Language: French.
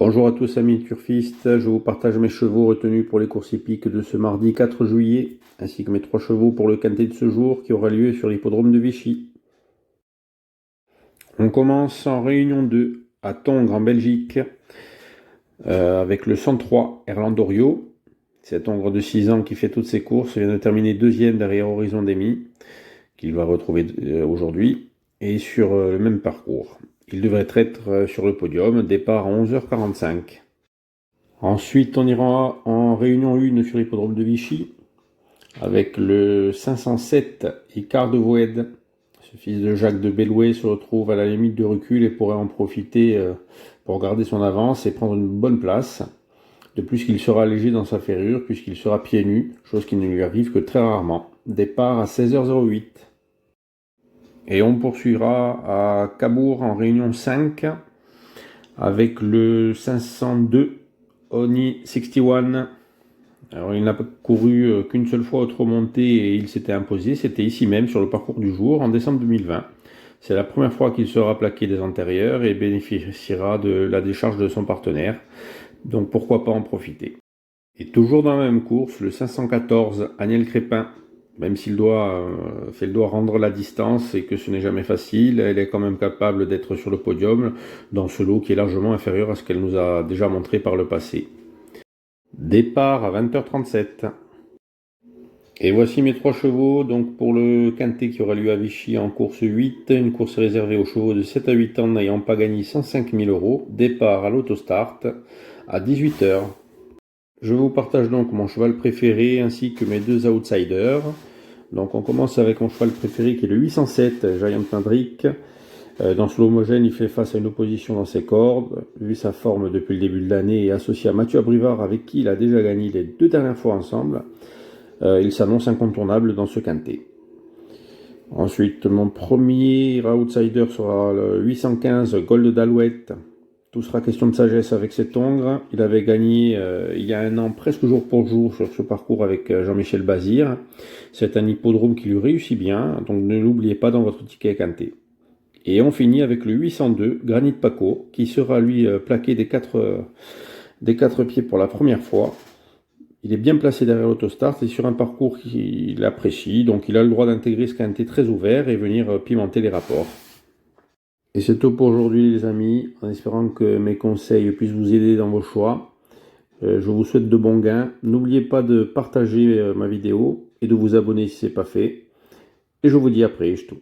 Bonjour à tous amis turfistes, je vous partage mes chevaux retenus pour les courses hippiques de ce mardi 4 juillet, ainsi que mes 3 chevaux pour le quintet de ce jour qui aura lieu sur l'hippodrome de Vichy. On commence en réunion 2 à Tongres en Belgique avec le 103 Erlandorio. Cet Hongre de 6 ans qui fait toutes ses courses vient de terminer deuxième derrière Horizon Demi, qu'il va retrouver aujourd'hui, et sur le même parcours. Il devrait être sur le podium, départ à 11h45. Ensuite, on ira en réunion 1 sur l'hippodrome de Vichy avec le 507 Icare de Voed. Ce fils de Jacques de Bellouet se retrouve à la limite de recul et pourrait en profiter pour garder son avance et prendre une bonne place. De plus qu'il sera léger dans sa ferrure puisqu'il sera pieds nus, chose qui ne lui arrive que très rarement. Départ à 16h08. Et on poursuivra à Cabourg en réunion 5 avec le 502 Oni 61. Alors il n'a couru qu'une seule fois au trot monté et il s'était imposé, c'était ici même sur le parcours du jour en décembre 2020. C'est la première fois qu'il sera plaqué des antérieurs et bénéficiera de la décharge de son partenaire, donc pourquoi pas en profiter. Et toujours dans la même course, le 514 Agnel Crépin, même s'il doit rendre la distance et que ce n'est jamais facile, elle est quand même capable d'être sur le podium dans ce lot qui est largement inférieur à ce qu'elle nous a déjà montré par le passé. Départ à 20h37. Et voici mes 3 chevaux donc pour le quintet qui aura lieu à Vichy en course 8, une course réservée aux chevaux de 7 à 8 ans n'ayant pas gagné 105 000 €. Départ à l'autostart à 18h. Je vous partage donc mon cheval préféré ainsi que mes 2 outsiders. Donc on commence avec mon cheval préféré qui est le 807 Giant Madrick. Dans ce lot homogène, il fait face à une opposition dans ses cordes. Vu sa forme depuis le début de l'année et associé à Mathieu Abrivard avec qui il a déjà gagné les 2 dernières fois ensemble, il s'annonce incontournable dans ce quintet. Ensuite, mon premier outsider sera le 815 Gold d'Alouette. Tout sera question de sagesse avec cet Hongre. Il avait gagné il y a un an presque jour pour jour sur ce parcours avec Jean-Michel Bazir. C'est un hippodrome qui lui réussit bien, donc ne l'oubliez pas dans votre ticket quintet. Et on finit avec le 802 Granit Paco qui sera lui plaqué des 4 pieds pour la première fois. Il est bien placé derrière l'autostart et sur un parcours qu'il apprécie, donc il a le droit d'intégrer ce quintet très ouvert et venir pimenter les rapports. Et c'est tout pour aujourd'hui les amis, en espérant que mes conseils puissent vous aider dans vos choix. Je vous souhaite de bons gains. N'oubliez pas de partager ma vidéo et de vous abonner si ce n'est pas fait. Et je vous dis à après, tout.